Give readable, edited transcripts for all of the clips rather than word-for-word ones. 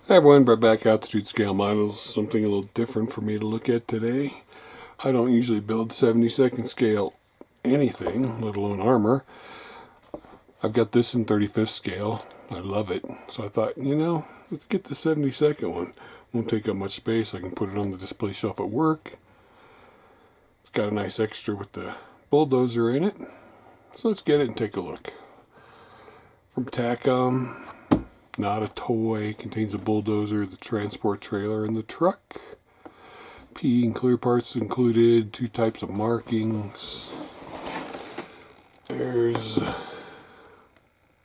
Hi everyone, brought back altitude scale models, something a little different for me to look at today. I don't usually build 72nd scale anything, let alone armor. I've got this in 35th scale. I love it. So I thought, let's get the 72nd one. Won't take up much space. I can put it on the display shelf at work. It's got a nice extra with the Bulldozer in it. So let's get it and take a look. From Takom. Not a toy, contains a Bulldozer, the transport trailer, and the truck. PE and clear parts included, 2 types of markings. There's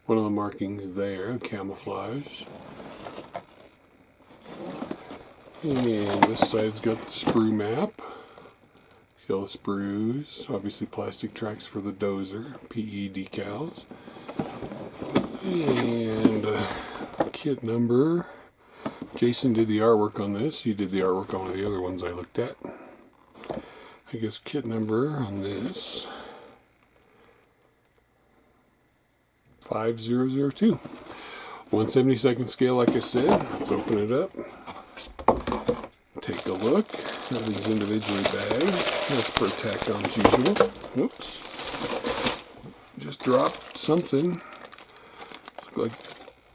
one of the markings there, camouflage. And this side's got the sprue map. See all the sprues, obviously plastic tracks for the dozer, PE decals. And kit number. Jason did the artwork on this. He did the artwork on one of the other ones I looked at. I guess kit number on this 5002. 1/72nd scale, like I said. Let's open it up. Take a look. Everything's individually bagged. That's per Takom as usual. Oops. Just dropped something. Like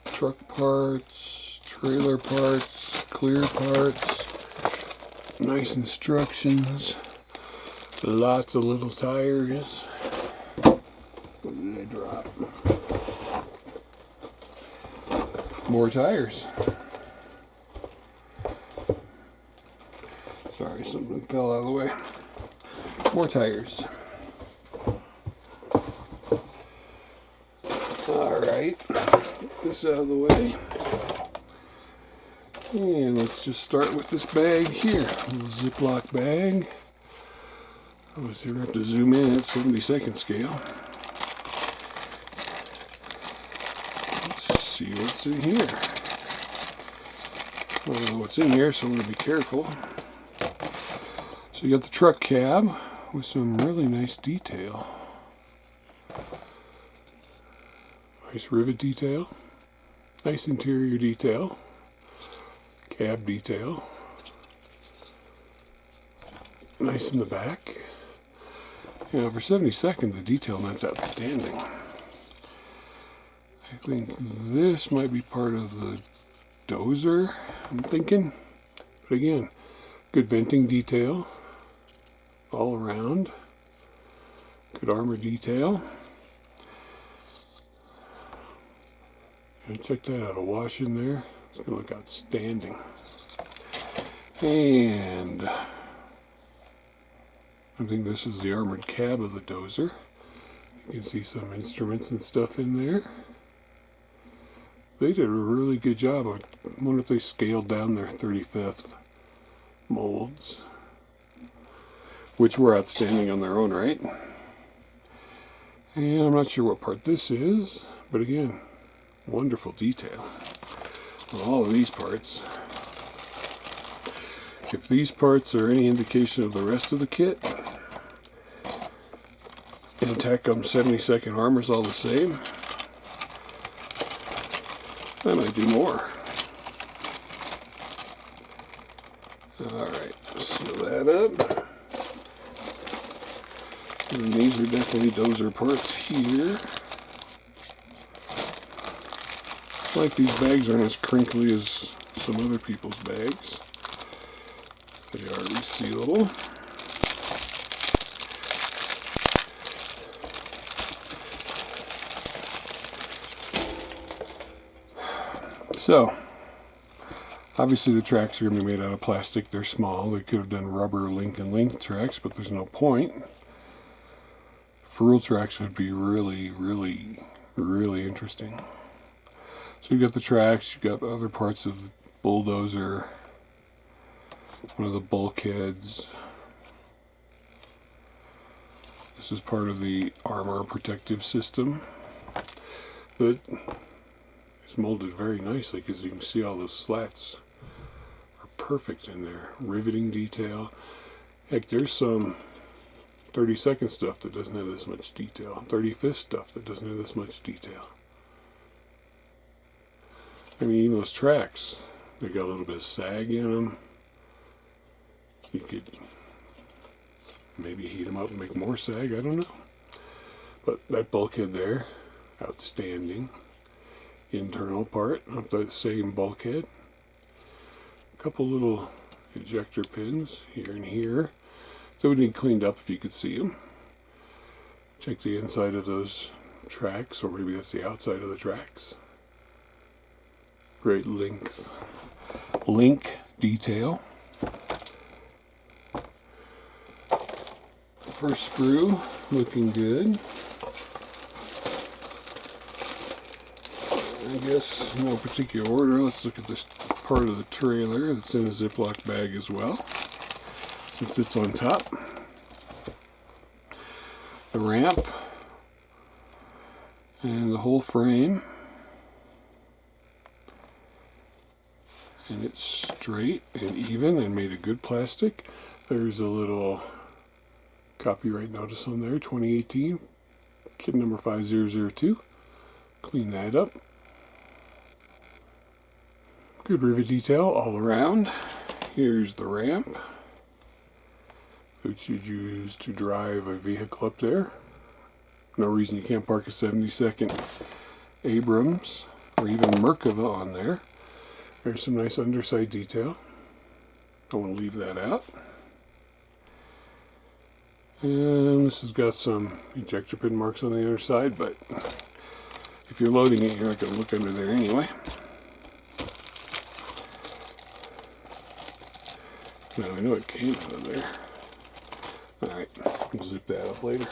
truck parts, trailer parts, clear parts, nice instructions, lots of little tires. What did I drop? More tires. Sorry, something fell out of the way. More tires. Alright, get this out of the way. And let's just start with this bag here. A little Ziploc bag. Obviously we have to zoom in at 72nd scale. Let's see what's in here. I don't know what's in here, so I'm going to be careful. So you got the truck cab with some really nice detail. Nice rivet detail, nice interior detail, cab detail, nice in the back. For 72nd, the detail on that's outstanding. I think this might be part of the dozer, I'm thinking. But again, good venting detail all around, good armor detail. And check that out, a wash in there. It's going to look outstanding. And I think this is the armored cab of the dozer. You can see some instruments and stuff in there. They did a really good job. I wonder if they scaled down their 35th molds, which were outstanding on their own, right? And I'm not sure what part this is, but again, wonderful detail on all of these parts. If these parts are any indication of the rest of the kit, and Takom 72nd armor's all the same, I might do more. Alright, seal that up. And these are definitely dozer parts here. Like these bags aren't as crinkly as some other people's bags. They are resealable. So, obviously the tracks are going to be made out of plastic. They're small. They could have done rubber link and link tracks, but there's no point. Ferrule tracks would be really, really, really interesting. So you got the tracks, you got other parts of the Bulldozer, one of the bulkheads. This is part of the armor protective system that is molded very nicely, because you can see all those slats are perfect in there. Riveting detail. Heck, there's some 32nd stuff that doesn't have this much detail. 35th stuff that doesn't have this much detail. I mean, those tracks, They got a little bit of sag in them. You could maybe heat them up and make more sag, I don't know. But that bulkhead there, outstanding. Internal part of the same bulkhead. A couple little ejector pins here and here that would need cleaned up if you could see them. Check the inside of those tracks, or maybe that's the outside of the tracks. Great link detail. First sprue, looking good. I guess no particular order. Let's look at this part of the trailer that's in a Ziploc bag as well, since it's on top. The ramp and the whole frame, and it's straight and even and made of good plastic. There's a little copyright notice on there, 2018, kit number 5002. Clean that up. Good rivet detail all around. Here's the ramp, which you'd use to drive a vehicle up there. No reason you can't park a 72nd Abrams or even Merkava on there. There's some nice underside detail. Don't want to leave that out. And this has got some ejector pin marks on the other side, but if you're loading it, you're not going to look under there anyway. Now I know it came out of there. Alright, we'll zip that up later.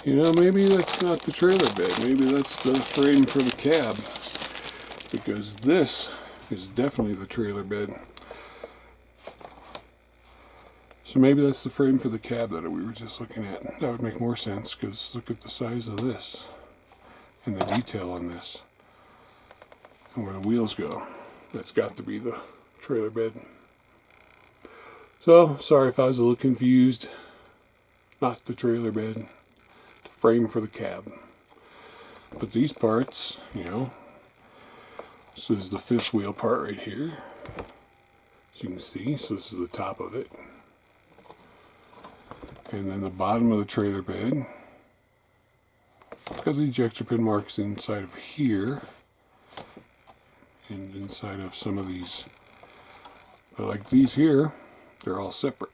You know, maybe that's not the trailer bed. Maybe that's the frame for the cab. Because this is definitely the trailer bed. So maybe that's the frame for the cab that we were just looking at. That would make more sense, because look at the size of this. And the detail on this. And where the wheels go. That's got to be the trailer bed. So, sorry if I was a little confused. Not the trailer bed. The frame for the cab. But these parts, you know, this is the fifth wheel part right here. As you can see, so this is the top of it. And then the bottom of the trailer bed. Got the ejector pin marks inside of here. And inside of some of these. But like these here, they're all separate.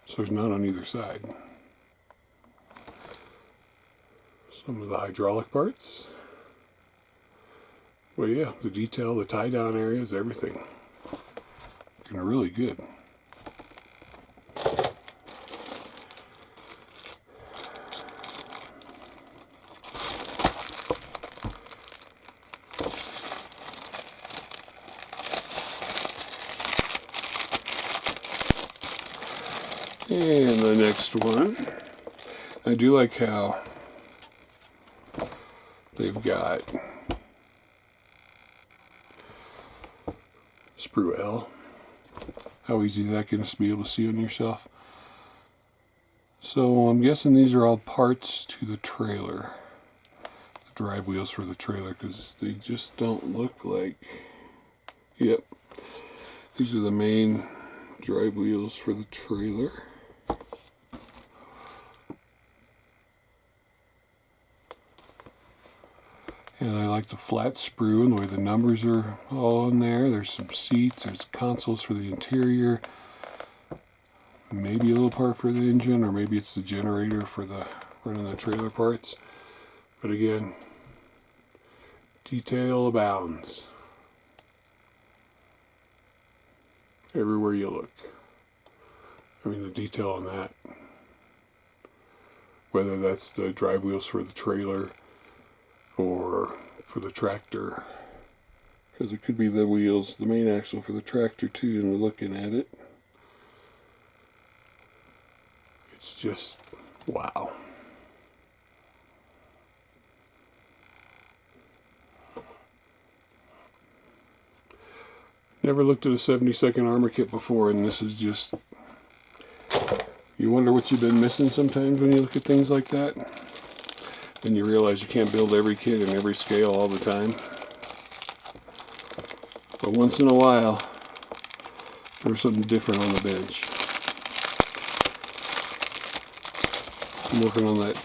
So there's none on either side. Some of the hydraulic parts. Well, yeah, the detail, the tie down areas, everything. Looking really good. And the next one, I do like how they've got Sprue L. How easy is that going to be able to see on yourself? So I'm guessing these are all parts to the trailer. The drive wheels for the trailer, because they just don't look like... Yep. These are the main drive wheels for the trailer. And I like the flat sprue and the way the numbers are all in there. There's some seats, there's consoles for the interior. Maybe a little part for the engine, or maybe it's the generator for the running the trailer parts. But again, detail abounds. Everywhere you look. I mean, the detail on that. Whether that's the drive wheels for the trailer or for the tractor, because it could be the wheels, the main axle for the tractor too, and we're looking at it. It's just wow. Never looked at a 70-second armor kit before, and this is just... You wonder what you've been missing sometimes when you look at things like that. And you realize you can't build every kit in every scale all the time. But once in a while, there's something different on the bench. I'm working on that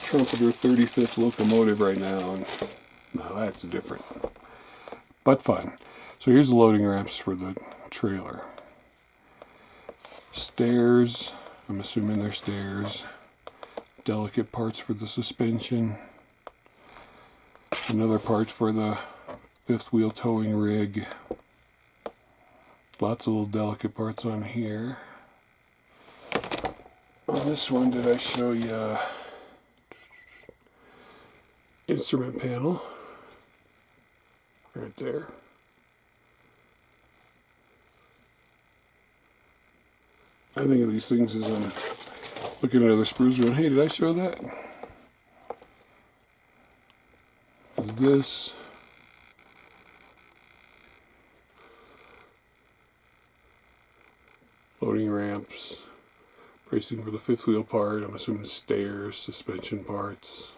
Trumpeter 35th locomotive right now, and now that's different. But fun. So here's the loading ramps for the trailer. Stairs, I'm assuming they're stairs. Delicate parts for the suspension. Another part for the fifth wheel towing rig. Lots of little delicate parts on here. On this one, did I show you instrument panel? Right there. I think of these things as I'm looking at other sprues going, hey, did I show that? Is this? Loading ramps, bracing for the fifth wheel part, I'm assuming stairs, suspension parts,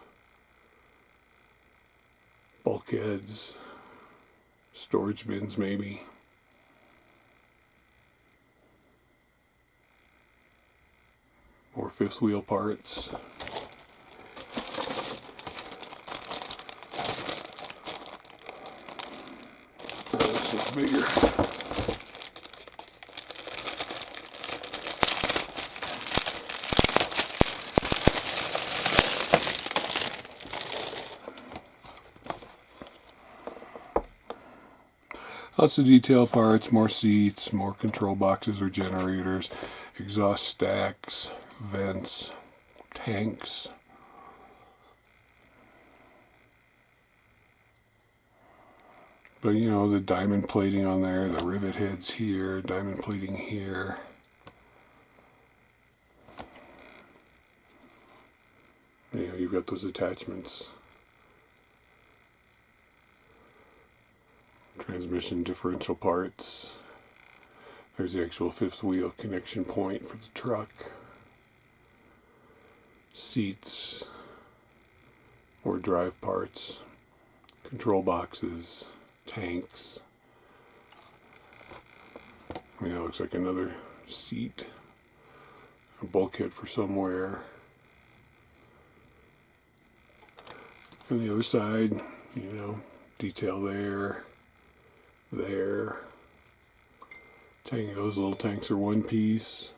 bulkheads, storage bins maybe. More fifth wheel parts. Oh, this is bigger. Lots of detail parts, more seats, more control boxes or generators, exhaust stacks, vents, tanks. But you know, the diamond plating on there, the rivet heads here, diamond plating here. You know, you've got those attachments. Transmission differential parts. There's the actual fifth wheel connection point for the truck. Seats. More drive parts. Control boxes. Tanks. I mean, that looks like another seat. A bulkhead for somewhere. On the other side, you know, detail there. There. Tank, those little tanks are one piece.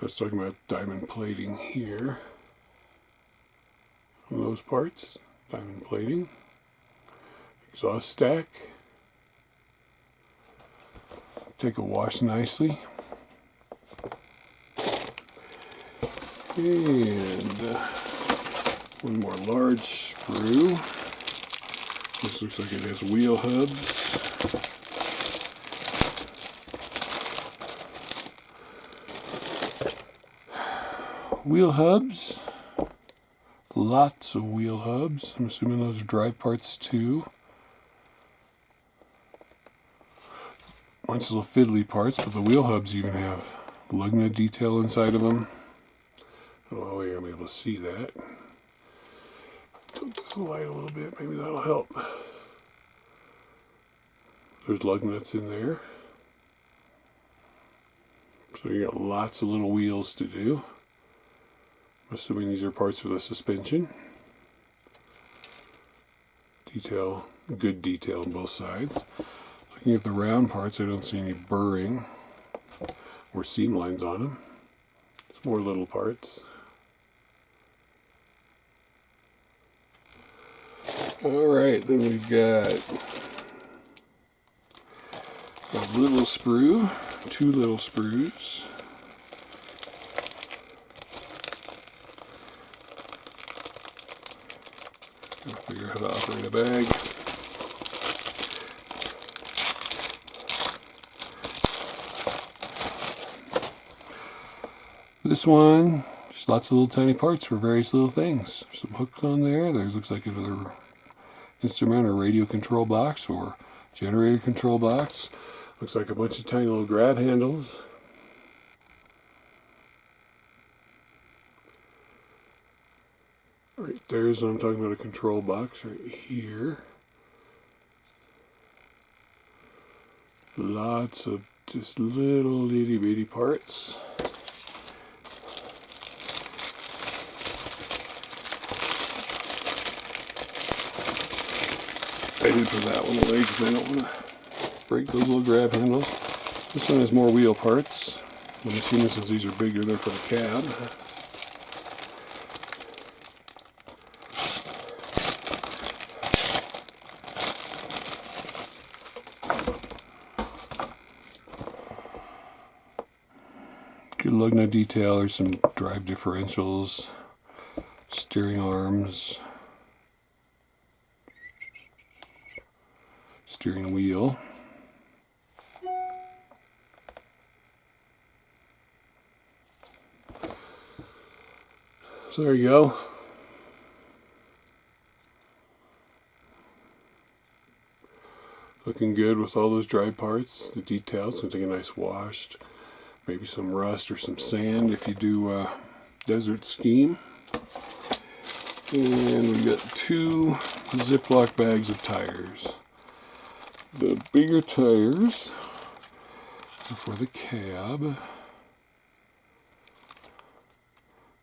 I was talking about diamond plating here. On those parts, diamond plating. Exhaust stack. Take a wash nicely. And one more large sprue. This looks like it has wheel hubs. Wheel hubs. Lots of wheel hubs. I'm assuming those are drive parts too. Bunch of little fiddly parts, but the wheel hubs even have lug nut detail inside of them. Oh, yeah, I'm able to see that. Tilt this light a little bit, maybe that'll help. There's lug nuts in there. So you got lots of little wheels to do. I'm assuming these are parts for the suspension. Detail, good detail on both sides. Looking at the round parts, I don't see any burring or seam lines on them. It's more little parts. Alright, then we've got a little sprue, two little sprues. I'll figure out how to operate a bag. This one, just lots of little tiny parts for various little things. There's some hooks on there. There's looks like another instrument or radio control box or generator control box. Looks like a bunch of tiny little grab handles. Right there's what I'm talking about, a control box right here. Lots of just little itty bitty parts. I did put that one away because I don't want to break those little grab handles. This one has more wheel parts. I'm assuming since these are bigger, they're for the cab. Good lug nut detail. There's some drive differentials, steering arms, steering wheel. So there you go. Looking good with all those dry parts. The details, going to take a nice wash. Maybe some rust or some sand if you do desert scheme. And we've got 2 Ziploc bags of tires. The bigger tires are for the cab.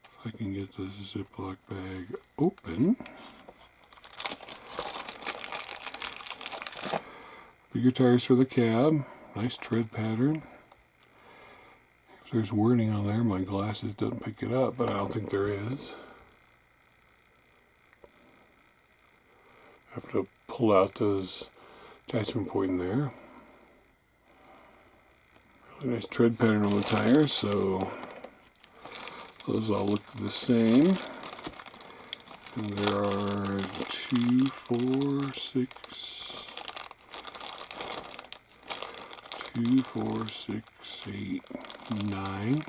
If I can get the Ziploc bag open. Bigger tires for the cab. Nice tread pattern. If there's wording on there, my glasses don't pick it up, but I don't think there is. I have to pull out those attachment point in there. Really nice tread pattern on the tires, so those all look the same. And there are 2, 4, 6, 2, 4, 6, 8, 9,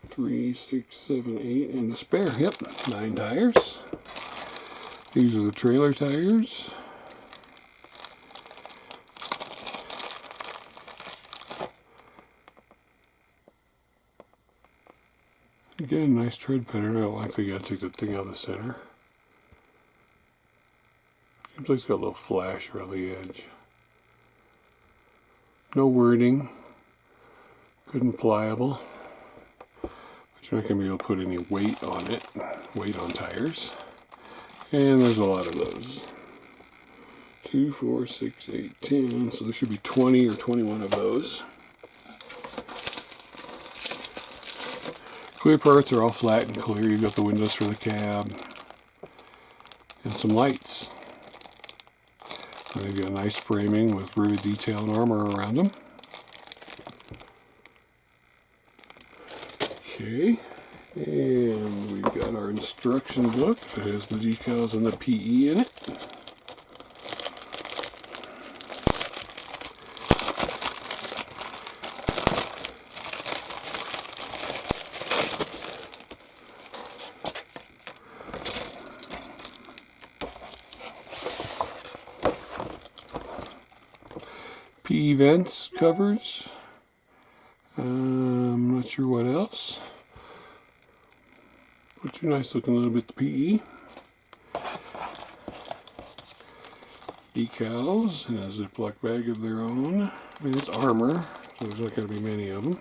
3, 6, 7, 8, and a spare. Yep, 9 tires. These are the trailer tires. Again, nice tread pattern. I don't like they gotta take the thing out of the center. Seems like it's got a little flash around the edge. No wording. Good and pliable. But you're not going to be able to put any weight on it. Weight on tires. And there's a lot of those. 2, 4, 6, 8, 10. So there should be 20 or 21 of those. Clear parts are all flat and clear. You've got the windows for the cab. And some lights. And they've got a nice framing with rivet detail and armor around them. Okay, and we've got our instruction book that has the decals and the PE in it. PE vents covers. I'm not sure what else. But a nice looking little bit of PE. Decals and a Ziploc bag of their own. I mean, it's armor, so there's not going to be many of them.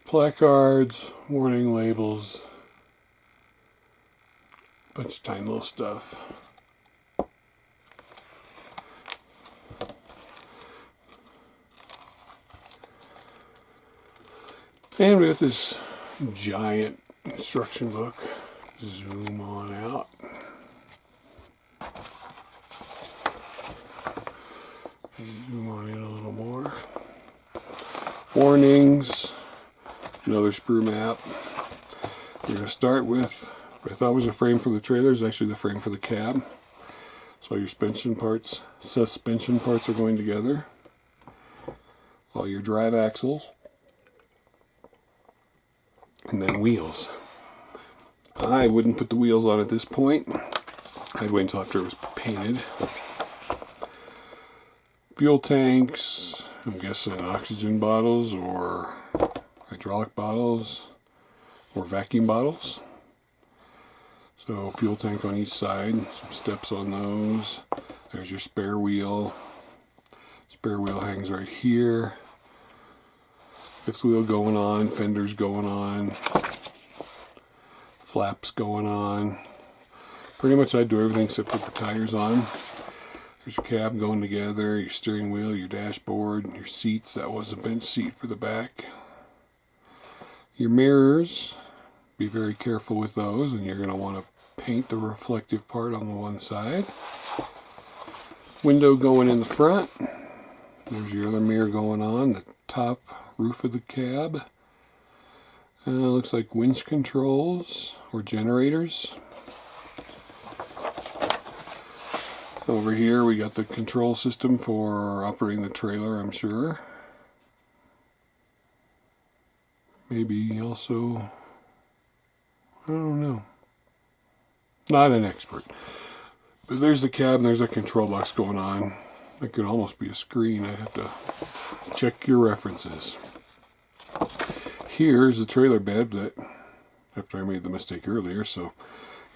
Placards, warning labels, bunch of tiny little stuff. And we got this giant instruction book. Zoom on out. Zoom on in a little more. Warnings. Another sprue map. We're going to start with what I thought was a frame for the trailer. Is actually the frame for the cab. So all your suspension parts are going together. All your drive axles. And then wheels. I wouldn't put the wheels on at this point. I'd wait until after it was painted. Fuel tanks, I'm guessing oxygen bottles or hydraulic bottles or vacuum bottles. So fuel tank on each side, some steps on those. There's your spare wheel. Spare wheel hangs right here. Fifth wheel going on, fenders going on, flaps going on. Pretty much I'd do everything except put the tires on. There's your cab going together, your steering wheel, your dashboard, your seats. That was a bench seat for the back. Your mirrors, be very careful with those, and you're going to want to paint the reflective part on the one side. Window going in the front. There's your other mirror going on, the top roof of the cab. Looks like winch controls or generators. Over here we got the control system for operating the trailer, I'm sure. Maybe also, I don't know. Not an expert. But there's the cab and there's a control box going on. That could almost be a screen. I'd have to check your references. Here's the trailer bed that, after I made the mistake earlier, so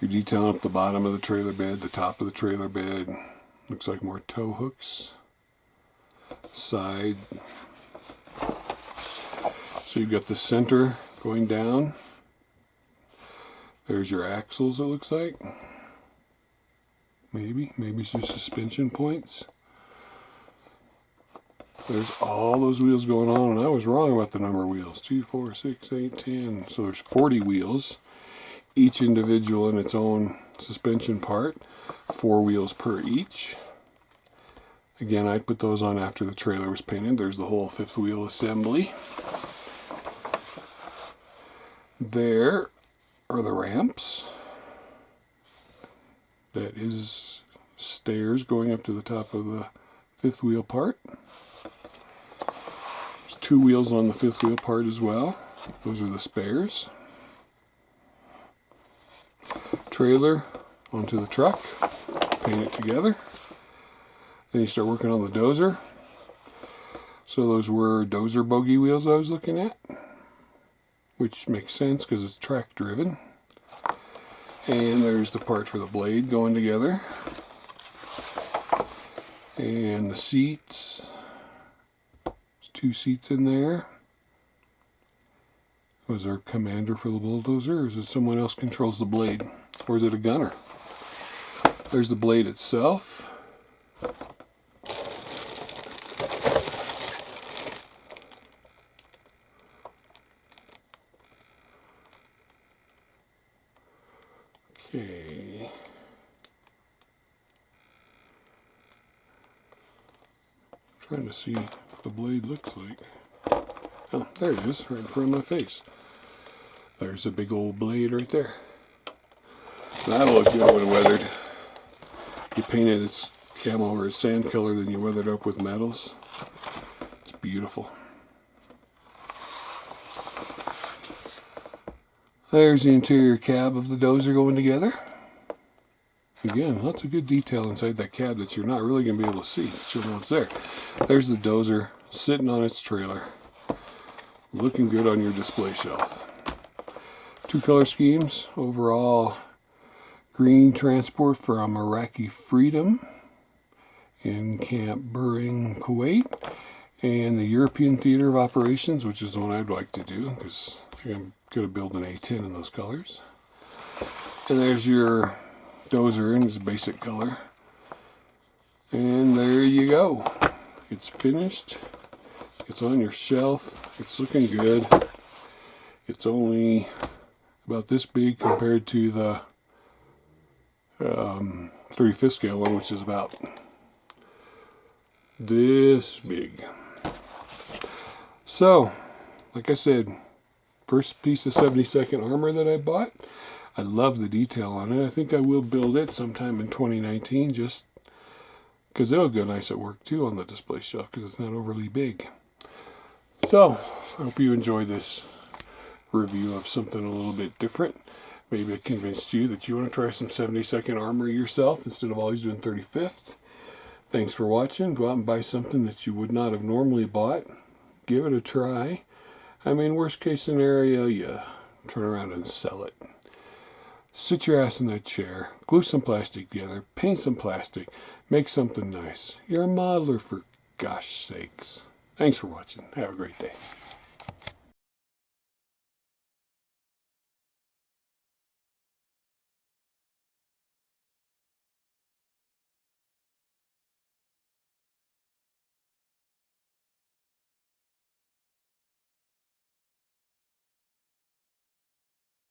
you're detailing up the bottom of the trailer bed, the top of the trailer bed. Looks like more tow hooks. Side. So you've got the center going down. There's your axles, it looks like. Maybe it's your suspension points. There's all those wheels going on, and I was wrong about the number of wheels. 2, 4, 6, 8, 10. So there's 40 wheels, each individual in its own suspension part. 4 wheels per each. Again, I'd put those on after the trailer was painted. There's the whole fifth wheel assembly. There are the ramps. That is stairs going up to the top of the fifth wheel part. There's 2 wheels on the fifth wheel part as well. Those are the spares. Trailer onto the truck. Paint it together. Then you start working on the dozer. So those were dozer bogey wheels I was looking at, which makes sense because it's track driven. And there's the part for the blade going together. And the seats. There's 2 seats in there. Was there a commander for the bulldozer, or is it someone else controls the blade? Or is it a gunner? There's the blade itself. Okay. Trying to see what the blade looks like. Oh, there it is, right in front of my face. There's a big old blade right there. That'll look good when weathered. You painted its camo or its sand color, then you weathered up with metals. It's beautiful. There's the interior cab of the dozer going together. Again, lots of good detail inside that cab that you're not really going to be able to see, but you'll know it's there. There's the dozer sitting on its trailer, looking good on your display shelf. 2 color schemes. Overall, green transport from Iraqi Freedom in Camp Buring, Kuwait, and the European Theater of Operations, which is the one I'd like to do because I'm going to build an A10 in those colors. And there's your dozer in its basic color. And there you go. It's finished. It's on your shelf. It's looking good. It's only about this big compared to the 35th scale one, which is about this big. So, like I said, first piece of 72nd armor that I bought. I love the detail on it. I think I will build it sometime in 2019 just because it'll go nice at work too on the display shelf because it's not overly big. So, I hope you enjoyed this review of something a little bit different. Maybe it convinced you that you want to try some 70-second armor yourself instead of always doing 35th. Thanks for watching. Go out and buy something that you would not have normally bought. Give it a try. I mean, worst case scenario, you turn around and sell it. Sit your ass in that chair, glue some plastic together, paint some plastic, make something nice. You're a modeler, for gosh sakes. Thanks for watching. Have a great day.